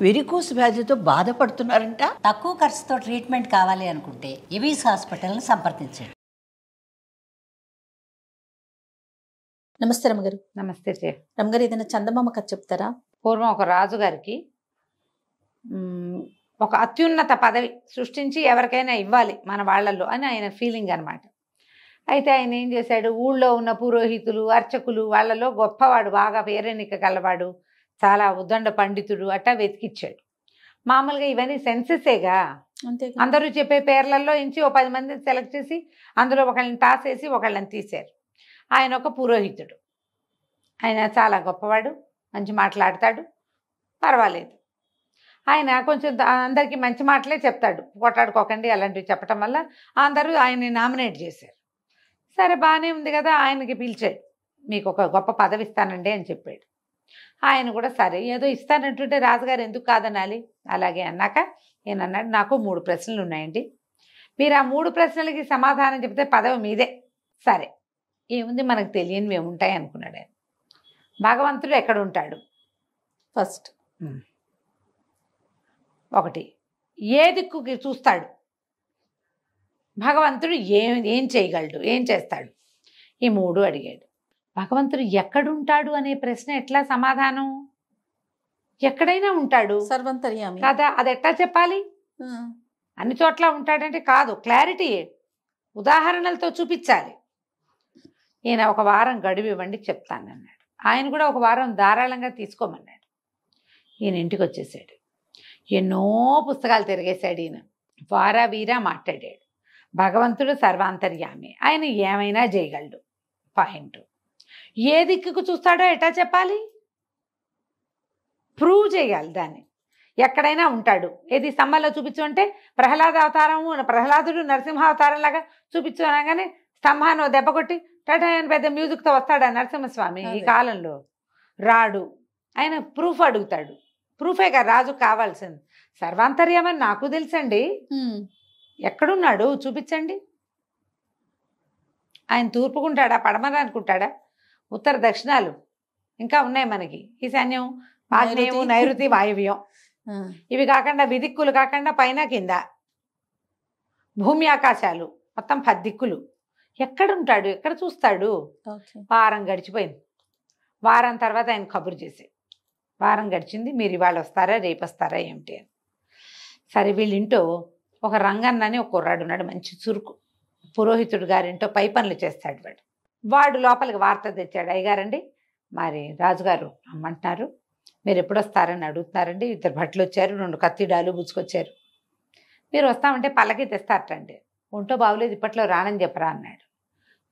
Varicose వ్యాధితో బాధపడుతున్నారంట. తక్కువ ఖర్చుతో ట్రీట్మెంట్ కావాలి అనుకుంటే ఎవిస్ హాస్పిటల్ని సంప్రదించండి. నమస్తే రమ్మగారు. నమస్తే చే రమ్మగారు, ఏదైనా చందమామ కథ చెప్తారా? పూర్వం ఒక రాజుగారికి ఒక అత్యున్నత పదవి సృష్టించి ఎవరికైనా ఇవ్వాలి మన వాళ్ళల్లో అని ఆయన ఫీలింగ్ అనమాట. అయితే ఆయన ఏం చేశాడు, ఊళ్ళో ఉన్న పురోహితులు అర్చకులు వాళ్ళలో గొప్పవాడు, బాగా పేరెన్నిక గలవాడు, చాలా ఉద్దండ పండితుడు అట్టా వెతికిచ్చాడు. మామూలుగా ఇవన్నీ సెన్సెసేగా, అంతే. అందరూ చెప్పే పేర్లలో ఇంచి ఓ 10 మందిని సెలెక్ట్ చేసి అందులో ఒకళ్ళని తాసేసి ఒకళ్ళని తీశారు. ఆయన ఒక పురోహితుడు, ఆయన చాలా గొప్పవాడు, మంచి మాట్లాడతాడు, పర్వాలేదు. ఆయన కొంచెం అందరికీ మంచి మాటలే చెప్తాడు, కొట్లాడుకోకండి అలాంటివి చెప్పటం వల్ల అందరూ ఆయన్ని నామినేట్ చేశారు. సరే బాగానే ఉంది కదా, ఆయనకి పిలిచాడు, మీకు ఒక గొప్ప పదవి ఇస్తానండి అని చెప్పాడు. ఆయన కూడా సరే ఏదో ఇస్తానంటుంటే రాజుగారు ఎందుకు కాదనాలి, అలాగే అన్నాక ఈయనన్నాడు, నాకు 3 ప్రశ్నలు ఉన్నాయండి, మీరు ఆ 3 ప్రశ్నలకి సమాధానం చెప్తే పదవి మీదే. సరే ఏముంది, మనకు తెలియనివి ఏముంటాయి అనుకున్నాడు ఆయన. భగవంతుడు ఎక్కడ ఉంటాడు? ఫస్ట్ 1 ఏ దిక్కుకి చూస్తాడు? భగవంతుడు ఏం చేయగలడు, ఏం చేస్తాడు? ఈ 3 అడిగాడు. భగవంతుడు ఎక్కడుంటాడు అనే ప్రశ్న ఎట్లా సమాధానం? ఎక్కడైనా ఉంటాడు సర్వంతర్యామి కదా, అది ఎట్లా చెప్పాలి? అన్ని చోట్ల ఉంటాడంటే కాదు, క్లారిటీ ఉదాహరణలతో చూపించాలి. ఈయన 1 వారం గడువు ఇవ్వండి చెప్తానన్నాడు. ఆయన కూడా 1 వారం ధారాళంగా తీసుకోమన్నాడు. ఈయన ఇంటికి వచ్చేసాడు. ఎన్నో పుస్తకాలు తిరిగేశాడు ఈయన, వారా వీరా మాట్లాడాడు. భగవంతుడు సర్వాంతర్యామి, ఆయన ఏమైనా చేయగలడు. పాయింట్. ఏ దిక్కుకు చూస్తాడో ఎటా చెప్పాలి, ప్రూవ్ చేయాలి దాన్ని. ఎక్కడైనా ఉంటాడు. ఏది స్తంభంలో చూపించు అంటే ప్రహ్లాద అవతారము, ప్రహ్లాదుడు నరసింహావతారం లాగా చూపించు అనగానే స్తంభాన్ని దెబ్బ కొట్టి టటాయని పెద్ద మ్యూజిక్తో వస్తాడా నరసింహస్వామి? ఈ కాలంలో రాడు. ఆయన ప్రూఫ్ అడుగుతాడు. ప్రూఫేగా రాజు కావాల్సింది. సర్వాంతర్యామని నాకు తెలుసండి, ఎక్కడున్నాడు చూపించండి. ఆయన తూర్పుకుంటాడా, పడమర అనుకుంటాడా? ఉత్తర దక్షిణాలు ఇంకా ఉన్నాయి మనకి. ఈశాన్యం, ఆగ్నేయం, నైరుతి, వాయువ్యం. ఇవి కాకుండా విదిక్కులు కాకుండా పైన కింద భూమి ఆకాశాలు మొత్తం 10 దిక్కులు. ఎక్కడుంటాడు, ఎక్కడ చూస్తాడు? వారం గడిచిపోయింది. వారం తర్వాత ఆయన కబురు చేసి, వారం గడిచింది, మీరు ఇవాళ వస్తారా రేపు వస్తారా ఏమిటి అని. సరే వీళ్ళింటో ఒక రంగన్నని ఒక కుర్రాడు ఉన్నాడు, మంచి చురుకు. పురోహితుడు గారింటో పై పనులు చేస్తాడు వాడు. వాడు లోపలికి వార్త తెచ్చాడు, అయ్యగారండి మరి రాజుగారు రమ్మంటున్నారు, మీరు ఎప్పుడు వస్తారని అడుగుతున్నారండి. 2 భట్లు వచ్చారు, 2 కత్తిడాలు బుచ్చుకొచ్చారు, మీరు వస్తామంటే పల్లకి తెస్తారటండి. ఒంటో బాగులేదు, ఇప్పట్లో రానని చెప్పరా అన్నాడు.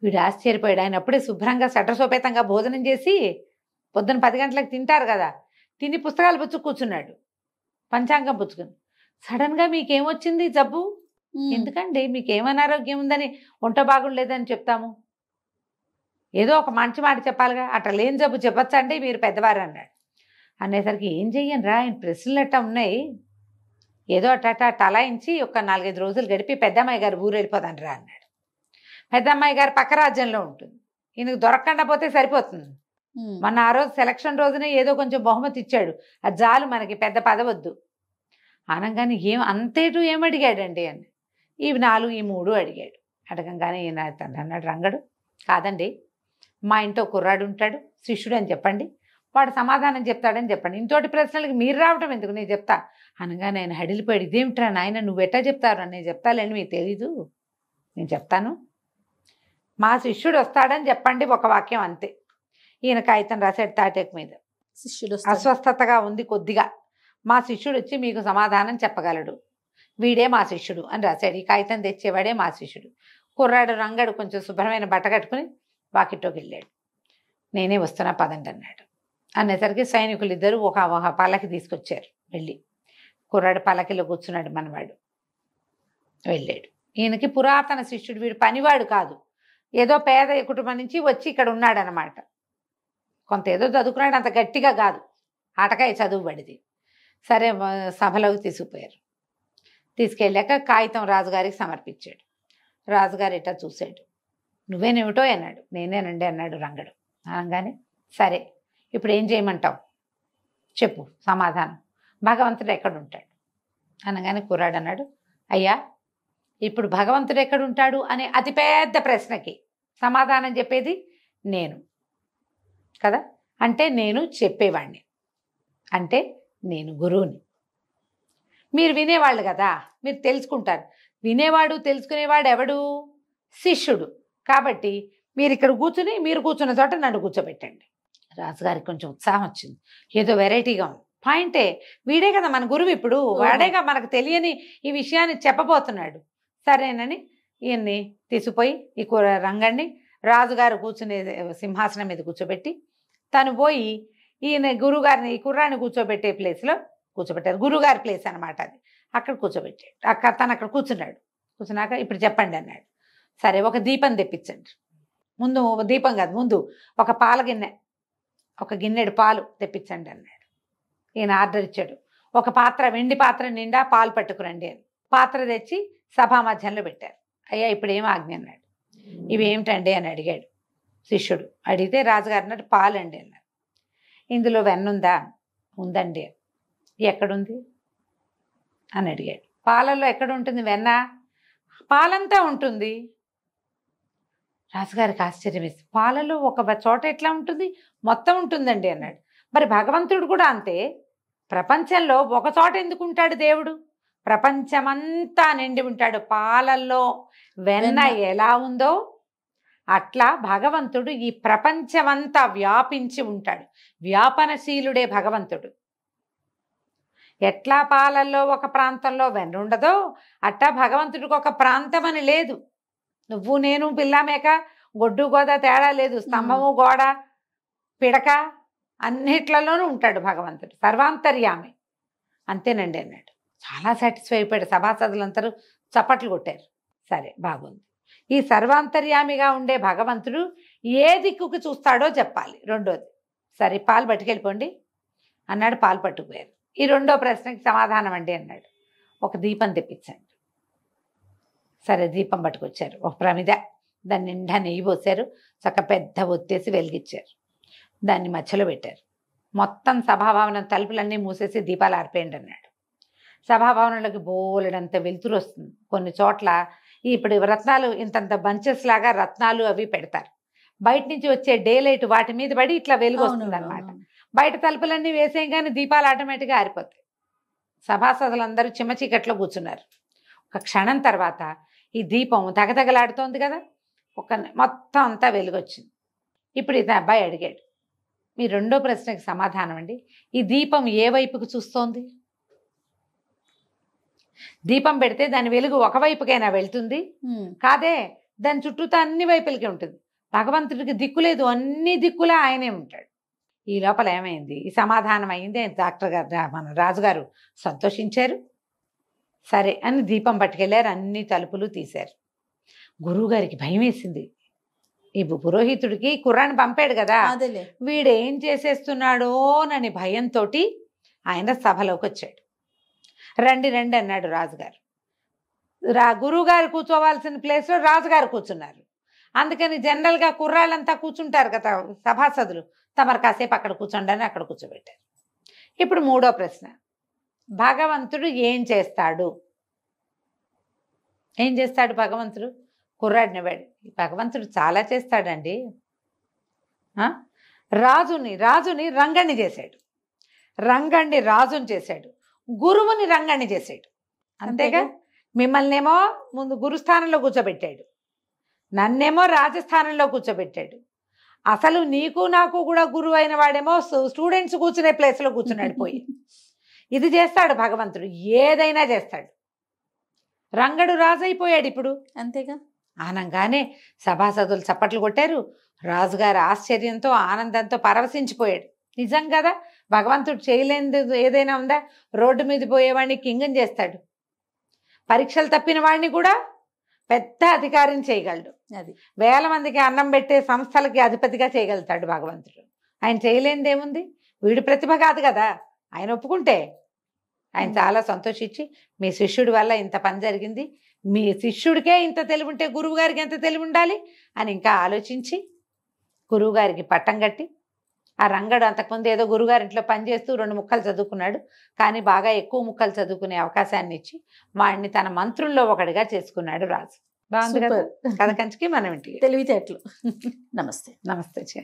వీడు ఆశ్చర్యపోయాడు. ఆయన అప్పుడే శుభ్రంగా సటసోపేతంగా భోజనం చేసి పొద్దున 10 గంటలకు తింటారు కదా, తిని పుస్తకాలు పుచ్చుకు కూర్చున్నాడు, పంచాంగం పుచ్చుకుని. సడన్గా మీకేమొచ్చింది జబ్బు? ఎందుకండి మీకేం అనారోగ్యం ఉందని ఒంట బాగుండలేదని చెప్తాము, ఏదో ఒక మంచి మాట చెప్పాలిగా, అట్లా లేని జబ్బు చెప్పచ్చా అండి మీరు పెద్దవారు అన్నాడు. అనేసరికి ఏం చెయ్యను రా, ఆయన ప్రశ్నలు అట్టా ఉన్నాయి, ఏదో అట్టా టలాయించి ఒక 4-5 రోజులు గడిపి పెద్దమ్మాయి గారు ఊరు వెళ్ళిపోతాను రా అన్నాడు. పెద్దమ్మాయి గారు పక్క రాజ్యంలో ఉంటుంది, ఈయనకు దొరకకుండా పోతే సరిపోతుంది. మొన్న ఆ రోజు సెలక్షన్ రోజునే ఏదో కొంచెం బహుమతి ఇచ్చాడు, అది చాలు మనకి, పెద్ద పదవద్దు అనగానే అంతేటు ఏమడిగాడండి అని. ఈ 4 ఈ 3 అడిగాడు. అడగంగానే ఈయన అన్నాడు, రంగడు కాదండి, మా ఇంట్లో కుర్రాడు ఉంటాడు శిష్యుడు అని చెప్పండి, వాడు సమాధానం చెప్తాడని చెప్పండి, ఇంతోటి ప్రశ్నలకి మీరు రావటం ఎందుకు, నేను చెప్తా అనగానే ఆయన హడిలిపోయాడు. ఇదేమిట్రా నాయన నువ్వు ఎట్టా చెప్తారు? నేను చెప్తాలేండి, మీకు తెలీదు, నేను చెప్తాను, మా శిష్యుడు వస్తాడని చెప్పండి, 1 వాక్యం అంతే. ఈయన కాగితం రాశాడు తాటేకు మీద, శిష్యుడు అస్వస్థతగా ఉంది కొద్దిగా, మా శిష్యుడు వచ్చి మీకు సమాధానం చెప్పగలడు, వీడే మా శిష్యుడు అని రాశాడు. ఈ కాగితం తెచ్చేవాడే మా శిష్యుడు. కుర్రాడు రంగడు కొంచెం శుభ్రమైన బట్ట కట్టుకుని వాకిట్లోకి వెళ్ళాడు. నేనే వస్తున్నా పదండి అన్నాడు. అనేసరికి సైనికులు 2 ఒక పల్లకి తీసుకొచ్చారు. వెళ్ళి కుర్రాడు పల్లకిలో కూర్చున్నాడు మనవాడు. వెళ్ళాడు. ఈయనకి పురాతన శిష్యుడు, వీడు పనివాడు కాదు, ఏదో పేద కుటుంబం నుంచి వచ్చి ఇక్కడ ఉన్నాడనమాట. కొంత ఏదో చదువుకున్నాడు, అంత గట్టిగా కాదు, ఆటకాయ చదువు పడిది. సరే సభలోకి తీసుకుపోయారు. తీసుకెళ్ళాక కాగితం రాజుగారికి సమర్పించాడు. రాజుగారు ఇట్టా చూశాడు. నువ్వేనేమిటో అన్నాడు. నేనేనండి అన్నాడు రంగడు. అనగానే సరే ఇప్పుడు ఏం చేయమంటావు చెప్పు సమాధానం. భగవంతుడు ఎక్కడుంటాడు అనగానే కుర్రాడు అన్నాడు, అయ్యా ఇప్పుడు భగవంతుడు ఎక్కడుంటాడు అనే అతిపెద్ద ప్రశ్నకి సమాధానం చెప్పేది నేను కదా. అంటే నేను చెప్పేవాడిని, అంటే నేను గురువుని. మీరు వినేవాళ్ళు కదా, మీరు తెలుసుకుంటారు. వినేవాడు తెలుసుకునేవాడు ఎవడు? శిష్యుడు. కాబట్టి మీరు ఇక్కడ కూర్చుని మీరు కూర్చున్న చోట నన్ను కూర్చోబెట్టండి. రాజుగారికి కొంచెం ఉత్సాహం వచ్చింది, ఏదో వెరైటీగా ఉంది. పాయింటే, వీడే కదా మన గురువు, ఇప్పుడు వాడేగా మనకు తెలియని ఈ విషయాన్ని చెప్పబోతున్నాడు. సరేనని ఈయన్ని తీసుకుపోయి ఈ రంగండి రాజుగారు కూర్చునే సింహాసనం మీద కూర్చోబెట్టి తను పోయి ఈయన గురువుగారిని ఈ కుర్రాన్ని కూర్చోబెట్టే ప్లేస్లో కూర్చోబెట్టారు. గురువుగారి ప్లేస్ అనమాట అది. అక్కడ కూర్చోబెట్టాడు. తను అక్కడ కూర్చున్నాడు. కూర్చున్నాక ఇప్పుడు చెప్పండి అన్నాడు. సరే, ఒక దీపం తెప్పించండి. ముందు దీపం కాదు, ముందు ఒక పాల గిన్నె, ఒక గిన్నెడు పాలు తెప్పించండి అన్నాడు. ఈయన ఆర్డర్ ఇచ్చాడు. ఒక పాత్ర, వెండి పాత్ర నిండా పాలు పట్టుకురండి అని. పాత్ర తెచ్చి సభా మధ్యంలో పెట్టారు. అయ్యా ఇప్పుడు ఏం ఆజ్ఞ అన్నాడు. ఇవి ఏమిటండి అని అడిగాడు శిష్యుడు. అడిగితే రాజుగారు అన్నాడు, పాలండి అన్నారు. ఇందులో వెన్నుందా? ఉందండి. ఎక్కడుంది అని అడిగాడు. పాలల్లో ఎక్కడ ఉంటుంది వెన్న? పాలంతా ఉంటుంది. రాజుగారికి ఆశ్చర్యం వేసి, పాలలో ఒక చోట ఎట్లా ఉంటుంది? మొత్తం ఉంటుందండి అన్నాడు. మరి భగవంతుడు కూడా అంతే. ప్రపంచంలో ఒక చోట ఎందుకు ఉంటాడు దేవుడు? ప్రపంచమంతా నిండి ఉంటాడు. పాలల్లో వెన్న ఎలా ఉందో అట్లా భగవంతుడు ఈ ప్రపంచమంతా వ్యాపించి ఉంటాడు. వ్యాపనశీలుడే భగవంతుడు. ఎట్లా పాలల్లో ఒక ప్రాంతంలో వెన్న ఉండదో అట్టా భగవంతుడికి ఒక ప్రాంతం అని లేదు. నువ్వు నేను పిల్లామేక గొడ్డు గోద తేడా లేదు. స్తంభము గోడ పిడక అన్నిట్లలోనూ ఉంటాడు భగవంతుడు. సర్వాంతర్యామి. అంతేనండి అన్నాడు. చాలా సాటిస్ఫై అయిపోయాడు. సభాసదులందరూ చప్పట్లు కొట్టారు. సరే, బాగుంది. ఈ సర్వాంతర్యామిగా ఉండే భగవంతుడు ఏ దిక్కుకు చూస్తాడో చెప్పాలి. రెండోది, సరే పాలు పట్టుకెళ్ళిపోండి అన్నాడు. పాలు పట్టుకుపోయారు. ఈ రెండో ప్రశ్నకి సమాధానం అండి అన్నాడు. ఒక దీపం తెప్పించండి. సరే, దీపం పట్టుకొచ్చారు. ఒక ప్రమిద, దాన్ని నిండా నెయ్యి పోసారు. చక్క పెద్ద ఒత్తేసి వెలిగించారు. దాన్ని మధ్యలో పెట్టారు. మొత్తం సభాభవనం తలుపులన్నీ మూసేసి దీపాలు ఆర్పేయండి అన్నాడు. సభాభవనంలోకి బోలెడంత వెలుతురు వస్తుంది. కొన్ని చోట్ల ఇప్పుడు రత్నాలు ఇంతంత బంచెస్ లాగా రత్నాలు అవి పెడతారు. బయట నుంచి వచ్చే డే లైట్ వాటి మీద పడి ఇట్లా వెలుగు వస్తుంది అనమాట. బయట తలుపులన్నీ వేసేయం కానీ దీపాలు ఆటోమేటిక్గా ఆరిపోతాయి. సభాసదులందరూ చిమ్మ చీకట్లో కూర్చున్నారు. ఒక క్షణం తర్వాత ఈ దీపం తగతగలాడుతోంది కదా, మొత్తం అంతా వెలుగొచ్చింది. ఇప్పుడు ఇది అబ్బాయి అడిగాడు, మీ రెండో ప్రశ్నకి సమాధానం అండి. ఈ దీపం ఏ వైపుకు చూస్తోంది? దీపం పెడితే దాని వెలుగు ఒకవైపుకైనా వెళ్తుంది కాదే, దాని చుట్టూతో అన్ని వైపులకి ఉంటుంది. భగవంతుడికి దిక్కు లేదు, అన్ని దిక్కులా ఆయనే ఉంటాడు. ఈ లోపల ఏమైంది? ఈ సమాధానం అయింది. డాక్టర్ గారు, మన రాజుగారు సంతోషించారు. సరే అని దీపం పట్టుకెళ్ళారు. అన్ని తలుపులు తీశారు. గురువుగారికి భయం వేసింది. ఈ పురోహితుడికి కుర్రాన్ని పంపాడు కదా, వీడేం చేసేస్తున్నాడోనని భయంతో ఆయన సభలోకి వచ్చాడు. రండి రండి అన్నాడు రాజుగారు. గురువుగారు కూర్చోవాల్సిన ప్లేస్లో రాజుగారు కూర్చున్నారు. అందుకని జనరల్గా కుర్రాళ్ళంతా కూర్చుంటారు కదా సభాసదులు, తమరు కాసేపు అక్కడ కూర్చోండి అని అక్కడ కూర్చోబెట్టారు. ఇప్పుడు మూడో ప్రశ్న, భగవంతుడు ఏం చేస్తాడు? ఏం చేస్తాడు భగవంతుడు? కుర్రాడిని వాడు. భగవంతుడు చాలా చేస్తాడండి. రాజుని రంగణ్ణి చేశాడు, రంగణ్ణి రాజుని చేశాడు, గురువుని రంగణ్ణి చేశాడు. అంతేగా? మిమ్మల్ని ఏమో ముందు గురుస్థానంలో కూర్చోబెట్టాడు, నన్నేమో రాజస్థానంలో కూర్చోబెట్టాడు. అసలు నీకు నాకు కూడా గురువు అయిన వాడేమో స్టూడెంట్స్ కూర్చునే ప్లేస్లో కూర్చున్నాడు పోయి. ఇది చేస్తాడు భగవంతుడు, ఏదైనా చేస్తాడు. రంగడు రాజు అయిపోయాడు ఇప్పుడు. అంతేగా? ఆనంగానే సభాసదులు చప్పట్లు కొట్టారు. రాజుగారు ఆశ్చర్యంతో ఆనందంతో పరవశించిపోయాడు. నిజం కదా, భగవంతుడు చేయలేనిది ఏదైనా ఉందా? రోడ్డు మీద పోయేవాడిని కింగని చేస్తాడు, పరీక్షలు తప్పిన వాడిని కూడా పెద్ద అధికారిని చేయగలడు, అది వేల మందికి అన్నం పెట్టే సంస్థలకి అధిపతిగా చేయగలుగుతాడు భగవంతుడు. ఆయన చేయలేనిది ఏముంది? వీడి ప్రతిభ కాదు కదా. ఆయన ఒప్పుకుంటే ఆయన చాలా సంతోషించి, మీ శిష్యుడి వల్ల ఇంత పని జరిగింది, మీ శిష్యుడికే ఇంత తెలివి ఉంటే గురువు గారికి ఎంత తెలివి ఉండాలి అని ఇంకా ఆలోచించి గురువుగారికి పట్టం కట్టి ఆ రంగడు అంతకుముందు ఏదో గురుగారింట్లో పనిచేస్తూ 2 ముక్కలు చదువుకున్నాడు, కానీ బాగా ఎక్కువ ముక్కలు చదువుకునే అవకాశాన్ని ఇచ్చి వాడిని తన మంత్రుల్లో ఒకటిగా చేసుకున్నాడు రాజు. బాగుంది కదా సూపర్. కథ కంచికి మనం ఇంటికి. తెలివితేటలు. నమస్తే. నమస్తే.